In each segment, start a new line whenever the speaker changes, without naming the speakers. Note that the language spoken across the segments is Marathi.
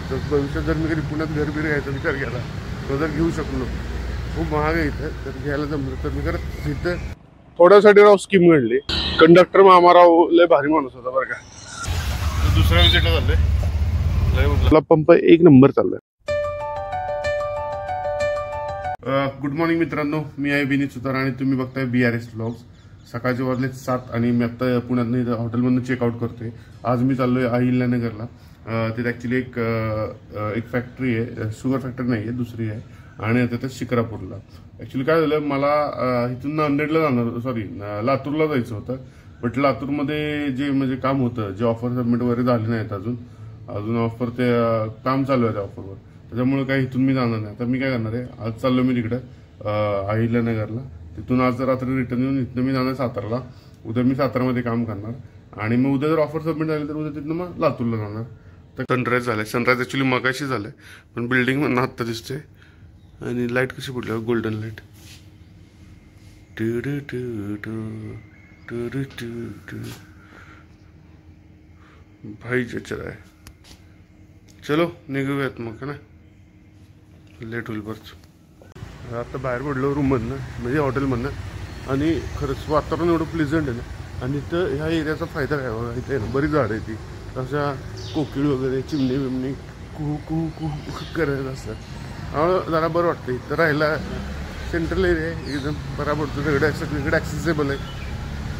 आवडतं. भविष्यात जर मी कधी पुण्यात घर बिर घ्यायचा विचार केला तर जर घेऊ शकलो, खूप महाग आहे इथं, तर घ्यायला जमलं तर मी खरंच इथं थोड्यासाठी राव स्कीम घडली. कंडक्टर मामाराव लय भारी माणूस होता बरं का. दुसऱ्या विजिटला चाललंय, पंप एक नंबर चाललाय. गुड मॉर्निंग मित्रांनो, मी आहे विनीत सुतार आणि तुम्ही बघताय BRS व्लॉग्स. सकाळचे वाजले 7 आणि मी आता पुण्यात हॉटेलमधून चेकआउट करतोय. आज मी चाललोय अहिल्यानगरला. तिथे ॲक्च्युली एक फॅक्टरी आहे, शुगर फॅक्टरी नाही आहे, दुसरी आहे, आणि आता त्या शिक्रापूरला. ॲक्च्युली काय झालं, मला इथून नांदेडला जाणार, सॉरी लातूरला जायचं होतं. बट लातूरमध्ये जे म्हणजे काम होतं, जे ऑफर सबमिट वगैरे झाले नाहीत अजून ऑफर ते काम चालू आहे त्या ऑफरवर, त्याच्यामुळे काही इथून मी जाणार नाही. आता मी काय करणार आहे, आज चाललो मी तिकडं अहिल्यानगरला. तिथून आज रात्री रिटर्न येऊन इथनं मी जाणार साताराला. उद्या मी सातारामध्ये काम करणार आणि मग उद्या जर ऑफर सबमिट झाली तर उद्या तिथनं मग लातूरला जाणार. तर सनराईज झालाय. सनराईज ॲक्च्युली मगाशी झालंय, पण बिल्डिंग मधनं आत्ता दिसते. आणि लाईट कशी पडली, गोल्डन लाईट. भाई चचर आहे. चलो निघूयात मग ना, लेट होईल बरंच. आता बाहेर पडलो रूममधनं, म्हणजे हॉटेलमधनं, आणि खरंच वातावरण एवढं प्लेझंट आहे ना. आणि इथं ह्या एरियाचा फायदा काय बघा, इथे ना बरीच झाडं आहे ती, अशा कोकिळ वगैरे चिमणी बिमणी कुहू कुहू कुहू करत असतात. जरा बरं वाटतं इथं राहायला. सेंट्रल एरिया आहे, एकदम बरा पडतो, सगळीकडे ॲक्सेसिबल आहे.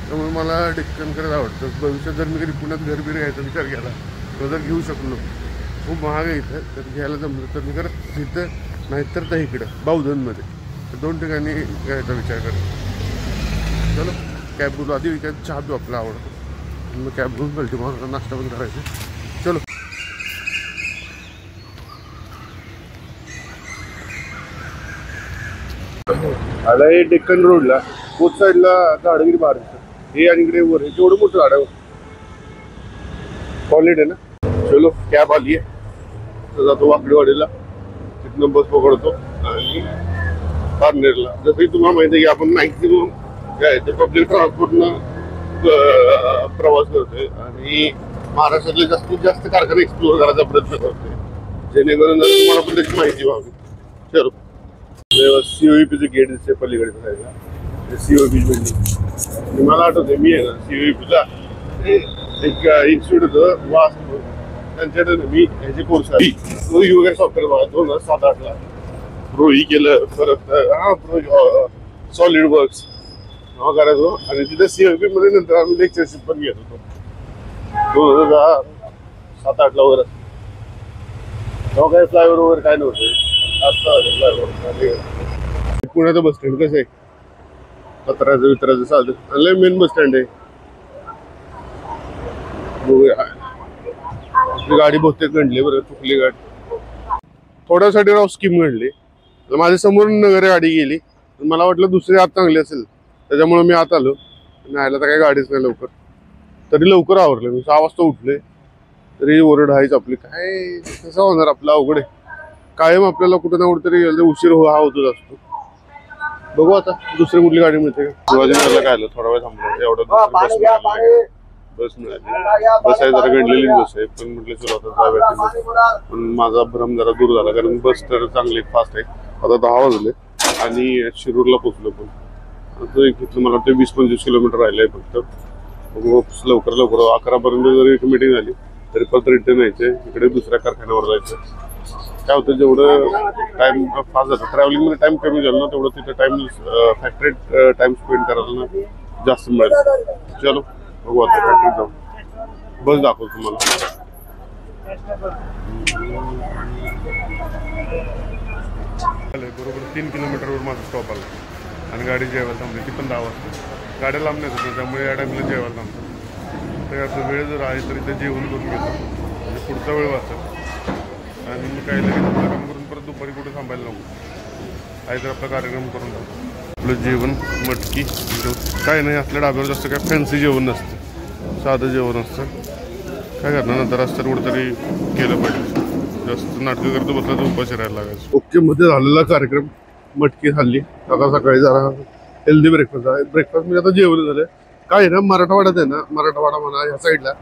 त्यामुळे मला डेक्कन करत आवडतं. भविष्यात जर मी कधी पुण्यात घर बिर घ्यायचा विचार केला तर जर घेऊ शकलो, खूप महाग आहे इथं, तर घ्यायला जमलं तर मी खरंच इथं, नाहीतर तर इकडं बावधनमध्ये, तर 2 ठिकाणी घ्यायचा विचार करतो. चलो कॅब बोलू, आधी विकायचं चहा पिऊ आपला आवडतो, मग कॅब घेऊन कळते मला नाश्ता पण करायचं. चलो आला हे डेक्कन रोडला, बोथ साईडला झाडगिरी बाहेर हे, आणि इकडे वर जेवढं मोठं झाड आहे कॉलेज आहे ना. चलो कॅब आली आहे, तर जातो वाकडेवाडीला, तिथनं बस पकडतो आणि पारनेरला. जसंही तुम्हाला माहिती आहे की आपण मॅक्झिमम काय ते पब्लिक ट्रान्सपोर्टनं प्रवास करतोय आणि महाराष्ट्रातले जास्तीत जास्त कारखाने एक्सप्लोर करायचा प्रयत्न करतोय, जेणेकरून तुम्हाला पण त्याची माहिती व्हावी. चलो COEPचं गेट दिसते पलीकडे साईडला, COEP बिल्डिंग. मला आठवते मी आहे ना COEPला एक इन्स्टिट्यूट होतं वास, त्यांच्याकडे मी ह्याचे कोर्स वगैरे सॉफ्टवेअर बघा 2007-08ला प्रोही केलं, परत सॉलिड वर्क्स करायचो. आणि तिथे COEP मध्ये नंतर आम्ही लेक्चरशिप पण घेत होतो 2007-08ला वगैरे. तेव्हा काही फ्लायओव्हर वगैरे काय नव्हतं. पुण्याचं बस स्टँड कसं आहे, पत्राचं वित्राचं साधं, आणि मेन बस स्टँड आहे. आपली गाडी बहुतेक घडली बरं, चुकली गाडी. थोड्यासाठी राव स्कीम घडली. माझ्या समोरून वगैरे गाडी गेली, मला वाटलं दुसरी आत चांगली असेल, त्याच्यामुळे मी आत आलो. न्यायला तर काही गाडीच नाही लवकर, तरी लवकर आवरलं. मी 6 वाजता उठले, तरी ओरड आहेच आपली. काय कसं होणार आपलं, अवघड आहे. कायम आपल्याला कुठं ना कुठेतरी उशीर हा होतच असतो. बघू आता दुसरी कुठली गाडी मिळते. शिवाजीनगरला काय आलं, थोडा वेळ थांबलो, एवढं बस मिळाली. बस आहे जरा गडलेली बस आहे, पण म्हटलं चला आता जाऊया. पण माझा भ्रम जरा दूर झाला, कारण बस तर चांगली फास्ट आहे. आता 10 वाजले आणि शिरूरला पोचलो. पण आता इथलं मला वाटतं 20-25 किलोमीटर राहिलं आहे फक्त. लवकर 11पर्यंत जरी एक मीटिंग झाली तरी परत रिटर्न यायचे, इकडे दुसऱ्या कारखान्यावर जायचं. काय होतं, जेवढं टाइम फास्ट जातं ट्रॅव्हलिंगमध्ये, टाइम कमी झालं ना, तेवढं तिथं टाइम फॅक्टरीत टाइम स्पेंड करायला ना जास्त मिळेल. चलो बघू आता फॅक्टरीत जाऊन, बस दाखवतो तुम्हाला. बरोबर 3 किलोमीटरवर माझा स्टॉप आला आणि गाडी जेवायला थांबली, ती पण 10 वाजता. गाड्या लांब नाही होतं, त्यामुळे या टाईमला जेवायला थांबतो. तर आता वेळ जर आहे तर इथे जेवण करून घेतो, म्हणजे पुढचा वेळ वाचतो. आणि मग काही लगेच आपलं काम करून परत दुपारी कुठे थांबायला नको, आहे तर आपला कार्यक्रम करून टाकतो. आपलं जेवण मटकी काय नाही, आपल्या डाब्यावर जास्त काय फॅन्सी जेवण नसतं, साधं जेवण असतं. काय करणार, नंतर रस्त्यावर कुठेतरी केलं पाहिजे. जास्त नाटकं करतो बसला तर उपाशी राहायला लागायचं. ओके मध्ये झालेला कार्यक्रम, मटकी खाल्ली. आता सकाळी जरा हेल्दी ब्रेकफास्ट आहे. ब्रेकफास्ट म्हणजे आता जेवण झालं. काय आहे ना, मराठवाड्यात आहे ना, मराठवाडा म्हणा ह्या साईडला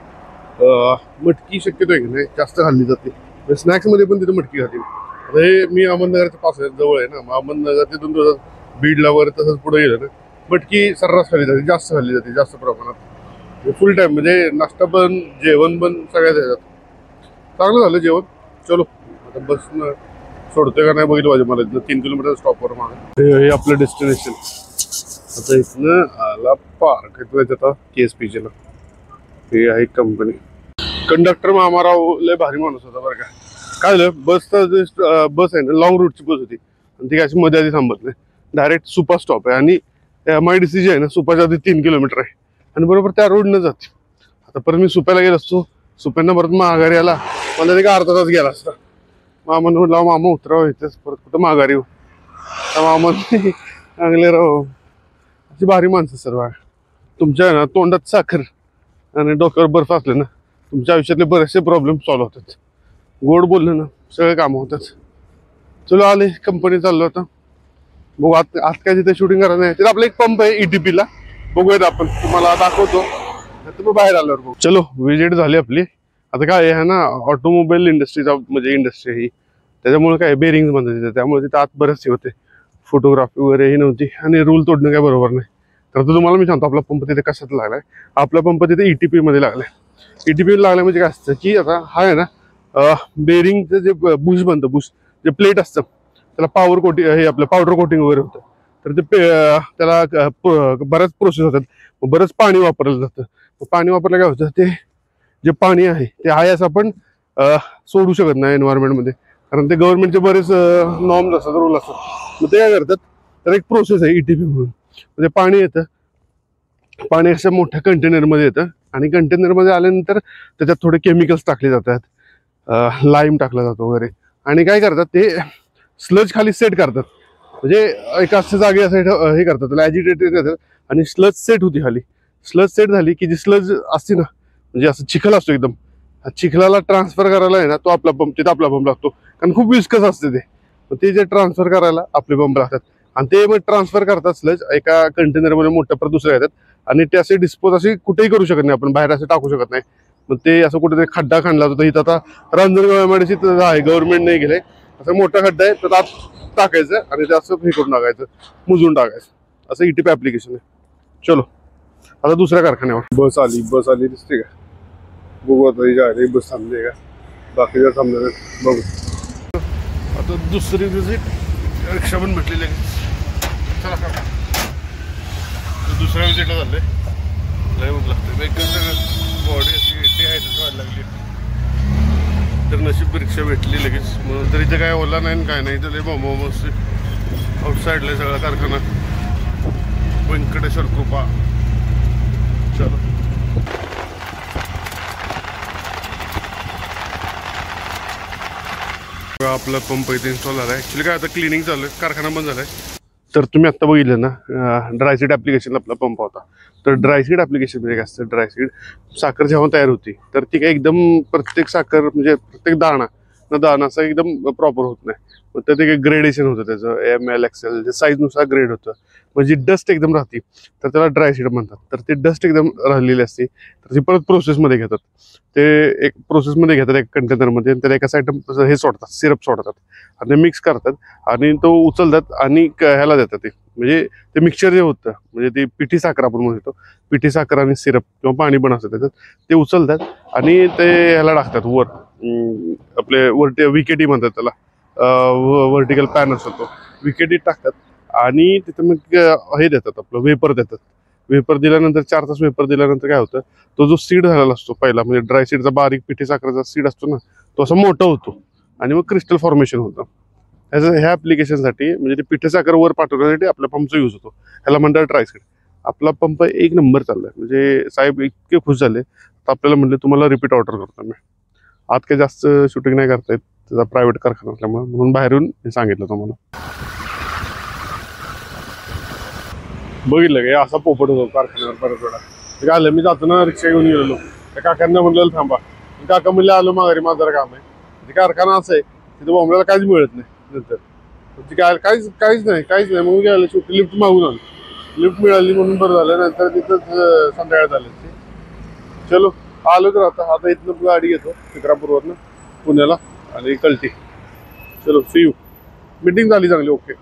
मटकी शक्यतो आहे की नाही जास्त खाल्ली जाते. स्नॅक्स मध्ये पण तिथे मटकी खाते. आता हे मी अहमदनगरच्या पास जवळ आहे ना, अहमदनगर तिथून बीडला वर तसंच पुढे गेलं ना मटकी सर्रास खाल्ली जाते, जास्त खाल्ली जाते, जास्त प्रमाणात. फुल टाइम म्हणजे नाश्ता पण जेवण पण सगळ्याच ह्याच्यात. चांगलं झालं जेवण. चलो आता बस सोडतोय का नाही बघितलं पाहिजे मला. इथनं 3 किलोमीटर स्टॉपवर मागे हे आपलं डेस्टिनेशन. आता इथनं आला पार्क आता KSPC ला. हे आहे कंपनी. कंडक्टर मामाराव लय भारी माणूस होता बरं का. काय झालं बसचा बस आहे ना लॉंग रूटची बस होती आणि ती अशी मध्ये आधी थांबत नाही. डायरेक्ट सुपर स्टॉप आहे आणि MIDC जी आहे ना सुपाच्या आधी 3 किलोमीटर आहे आणि बरोबर त्या रोडनं जाते. आता परत मी सुप्याला गेलो असतो, सुप्यांना परत माघारी आला मला ते अर्धा तास गेला असता. मामानं म्हटलं मामा उतरावं इथेच, परत कुठं माघारी येऊ. मामाने चांगले राव, अशी भारी माणसं सर्व. तुमच्या ना तोंडात साखर आणि डोक्यावर बर्फ असले ना तुमच्या आयुष्यातले बरेचसे प्रॉब्लेम सॉल्व्ह होतात. गोड बोललं ना सगळे कामं होतात. चलो आले कंपनी चाललो आता. बघू आज काय तिथे शूटिंग करायचं नाही. तिथे आपला एक पंप आहे ETP ला, बघूयात आपण, तुम्हाला दाखवतो. तुम्ही बाहेर आल्यावर बघू. चलो विजिट झाली आपली. आता काय आहे ना ऑटोमोबाईल इंडस्ट्रीचा म्हणजे इंडस्ट्री ही, त्याच्यामुळे काय बेरिंग बनत तिथे, त्यामुळे तिथे आत बरेचसे होते. फोटोग्राफी वगैरे ही नव्हती आणि रूल तोडणं काय बरोबर नाही. तर तुम्हाला मी सांगतो आपला पंप तिथे कशात लागलाय. आपला पंप तिथे ETP मध्ये लागलाय. ETP लागला म्हणजे काय असतं की आता हा आहे ना बेरिंगचं जे बुश बनतं, बुश जे प्लेट असतं त्याला पावर कोटिंग हे आपलं पावडर कोटिंग वगैरे होतं. तर ते त्याला बऱ्याच प्रोसेस होतात. बरंच पाणी वापरलं जातं. पाणी वापरलं काय होतं, ते जे पाणी आहे ते आहे असं आपण सोडू शकत नाही एन्व्हायरमेंटमध्ये, कारण ते गव्हर्नमेंटचे बरेच नॉर्म्स असतात, रूल असतात. मग ते काय करतात, तर एक प्रोसेस आहे ETP म्हणून. म्हणजे पाणी येतं, पाणी अशा मोठ्या कंटेनरमध्ये येतं आणि कंटेनरमध्ये आल्यानंतर त्याच्यात थोडे केमिकल्स टाकले जातात, लाईम टाकला जातो वगैरे, आणि काय करतात ते स्लज खाली सेट करतात. म्हणजे एका जागी असं हे करतात, त्याला ॲजिटेटेड करतात आणि स्लज सेट होती खाली. स्लज सेट झाली की जी स्लज असते ना, म्हणजे असं चिखल असतो एकदम, चिखलाला ट्रान्सफर करायला आहे ना तो आपला पंप, तिथं आपला पंप लागतो, कारण खूप विस्कस असते ते. मग ते जे ट्रान्सफर करायला आपले पंप लागतात आणि ते मग ट्रान्सफर करतात स्लज एका कंटेनरमध्ये मोठ्या परत दुसऱ्या येतात आणि ते असे डिस्पोज असे कुठेही करू शकत नाही आपण, बाहेर असे टाकू शकत नाही. मग ते असं कुठेतरी खड्डा खणला जातो. इथं आता रांजणगाव MIDC आहे, गव्हर्नमेंट नाही गेलंय, असं मोठा खड्डा आहे तर आत टाकायचं आणि ते असं हे करून टाकायचं, मुजून टाकायचं, असं ETP ऍप्लिकेशन आहे. चलो आता दुसऱ्या कारखान्यावर बस आली दिसते का, बघू आता ही बस थांबली का, बाकीच्या थांबले बघू. आता दुसरी विजिट, रिक्षा पण भेटलेली आहे. चला का दुसऱ्या विजिटला चाललंय. लय भूक लागते, बॉडी अशी डिहायड्रेट व्हायला लागली. तर नशीब रिक्षा भेटली लगेच, म्हणून तर इथे काय ओला नाही काय नाही, तर मोमोज आउटसाईडला आहे सगळा कारखाना. व्यंकटेश्वर कृपा. चलो आपला पंप इथे इन्स्टॉल झाला आहे. ॲक्च्युली काय आता क्लिनिंग चालू आहे, कारखाना बंद झाला आहे. तर तुम्ही आत्ता बघितलं ना ड्रायसीड ॲप्लिकेशन आपला पंप होता. तर ड्रायसीड ॲप्लिकेशन म्हणजे काय असतं, ड्रायसीड साखर जेव्हा तयार होती तर ती काय एकदम प्रत्येक साखर म्हणजे प्रत्येक दाणा असा एकदम प्रॉपर होत नाही. मग त्यात एक ग्रेडेशन होतं त्याचं, ML XL जे साईजनुसार ग्रेड होतं. म्हणजे डस्ट एकदम राहते तर त्याला ड्रायसीड म्हणतात. तर ते डस्ट एकदम राहिलेली असते तर ती परत प्रोसेसमध्ये घेतात. ते एक प्रोसेसमध्ये घेतात एक कंटेनरमध्ये आणि त्याला एका साईड हे सोडतात, सिरप सोडतात आणि मिक्स करतात आणि तो उचलतात आणि ह्याला देतात. ते म्हणजे ते मिक्सचर जे होतं म्हणजे ती पिठी साखर आपण म्हणतो, पिठी साखर आणि सिरप किंवा पाणी पण असतं त्याच्यात, ते उचलतात आणि ते ह्याला टाकतात वर, आपले विकेटी म्हणतात त्याला, व्हर्टिकल पॅन असतो तो, विकेटी टाकतात आणि तिथं मग हे देतात, आपलं वेपर देतात. वेपर दिल्यानंतर 4 तास वेपर दिल्यानंतर काय होतं, तो जो सीड झालेला असतो पहिला म्हणजे ड्राय सीडचा बारीक पिठी साखरेचा सीड असतो ना, तो असा मोठा होतो आणि मग क्रिस्टल फॉर्मेशन होतं. ह्या ॲप्लिकेशनसाठी म्हणजे ते पिठी साखर वर पाठवण्यासाठी आपल्या पंपचा यूज होतो. ह्याला म्हणतात ड्रायसीड. आपला पंप 1 नंबर चाललाय, म्हणजे साहेब इतके खुश झाले तर आपल्याला म्हणले तुम्हाला रिपीट ऑर्डर करतो मी. आत काही जास्त शूटिंग नाही करता येत, त्याचा प्रायव्हेट कारखाना असल्यामुळे, म्हणून बाहेरून मी सांगितलं तुम्हाला. बघितलं का असा पोपट होतो कारखान्यावर बऱ्याच वेळा. ते काय आलं, मी जाताना रिक्षा घेऊन गेलेलो, त्या काकांना म्हणलेलं थांबा, काका म्हणले आलो माघारी, माझं जरा काम आहे. ते कारखाना असं आहे तिथं बॉम्बेला काहीच मिळत नाही. नंतर ती काहीच नाही मग गेलं शेवटी लिफ्ट मागून आलो, लिफ्ट मिळाली म्हणून बरं झालं, नंतर तिथंच संध्याकाळ झाली. चलो आलो तर आता इथनं गाडी घेतो चित्रापूरवरनं पुण्याला आणि कल्टी. चलो सी यू. मीटिंग झाली चांगली. ओके.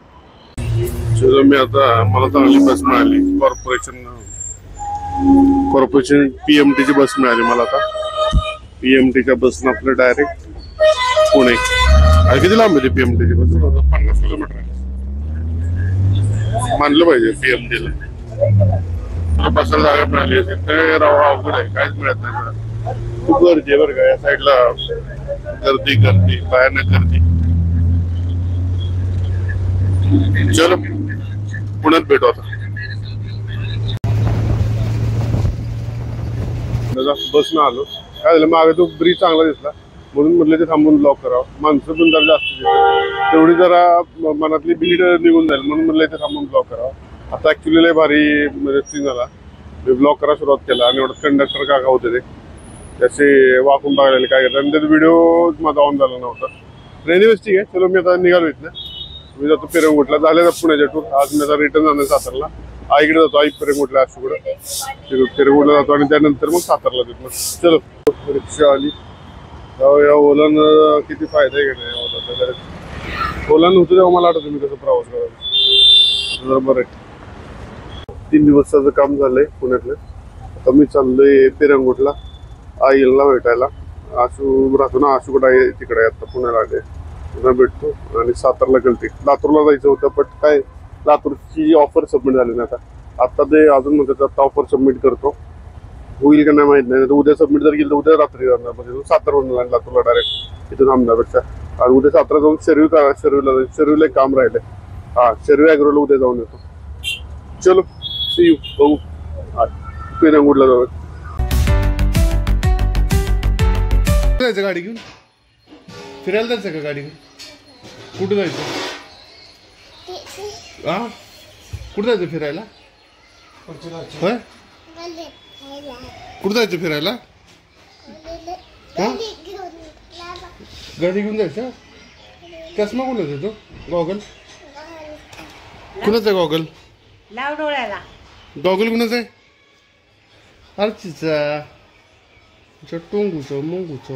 चलो मी आता मला चांगली बस मिळाली. कॉर्पोरेशन PMT ची बस मिळाली मला आता. PMTच्या बसनं आपलं डायरेक्ट पुणे. आणि किती लांब आहे PMT ची बस? 50 किलोमीटर आहे. मानलं पाहिजे PMT ला. बसायला जागा मिळाली ते राव अवघड आहे. काहीच मिळत नाही. खूप गर्दी आहे बरं का या साईडला. गर्दी भयानक गर्दी. चलो पुण्यात भेटू आता. बस ना आलो. काय झालं मागे तो ब्रिज चांगला दिसला म्हणून म्हटलं ते थांबून ब्लॉक करावं. माणसं पण जरा जास्त दिसतात तेवढी जरा मनातली भीड निघून जाईल म्हणून म्हटलं इथे थांबून ब्लॉक करावं. आता ऍक्च्युली लय भारी म्हणजे सीन झाला. मी ब्लॉक करायला सुरुवात केला आणि एवढं कंडक्टर काका होते ते त्याचे वाकून बघायला काय करतात आणि त्याचा व्हिडिओ माझा ऑन झाला नव्हता. एनिवेज ठीक आहे. चलो मी आता निघालो इथनं. मी जातो पिरंगुटला. झाले पुण्याच्या टूर. आज मी आता रिटर्न जाणार सातारला. आईकडे जातो. आई पिरंगुटला आशूकडे पिरंगुटला जातो आणि त्यानंतर मग सातारला देतो. चलो रिक्षा आली. या ओलानं किती फायदा आहे का नाही. ओला नव्हतं तेव्हा मला आठवतं मी कसं प्रवास करायचा. बरं आहे. 3 दिवसाचं काम झालंय पुण्यातलं. आता मी चाललोय पिरंगुटला आईला भेटायला. आशू राहतो ना. आशूकडे आहे तिकडे. आता पुण्याला आले. पुन्हा भेटतो आणि सातारला गेलते. लातूरला जायचं होतं पण काय लातूरची ऑफर सबमिट झाली ना. आता ते अजून म्हणतात आता ऑफर सबमिट करतो. होईल का नाही माहित नाही. उद्या सबमिट जर केलं तर उद्या रात्री जाणार. म्हणजे सातारवरून लातूरला डायरेक्ट इथून थांबण्यापेक्षा. आणि उद्या सातारा जाऊन शेरवीला एक काम राहिलंय. हा शेरवी ॲग्रोला उद्या जाऊन येतो. चलो सी यू. बघू पिरंगुटला जाऊ. जायचं गाडी घेऊन फिरायला जायचं का गाडी घेऊन? कुठं जायचं? हा कुठं जायचं फिरायला? होय कुठं जायचं फिरायला? हा गाडी घेऊन जायचं. चष्मा कोणाचा आहे तो? गॉगल कुणाचा आहे? गॉगल
लाव डोळ्याला.
गॉगल कुणाचा आहे? अर्चीचा. टोंगूचो मोंगूचो.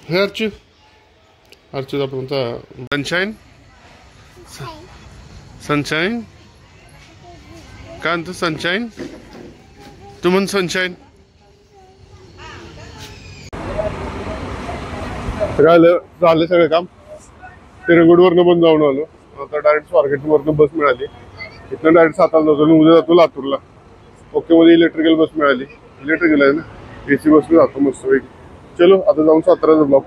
हे अर्चू आपण सनशाईन सनशाईन काय म्हणतो? सनशाईन तू म्हण सनशाईन. झालं सगळं काम. पिरंगुटवरनं पण जाऊन आलो. आता डायरेक्ट स्वारगेटवरनं बस मिळाली. इथनं डायरेक्ट सातारा जातो आणि उद्या जातो लातूरला. ओके मध्ये इलेक्ट्रिकल बस मिळाली. इलेक्ट्रिकल आहे ना. AC बसने जातो मस्त पैकी. चलो आता जाऊन साताराचा ब्लॉक.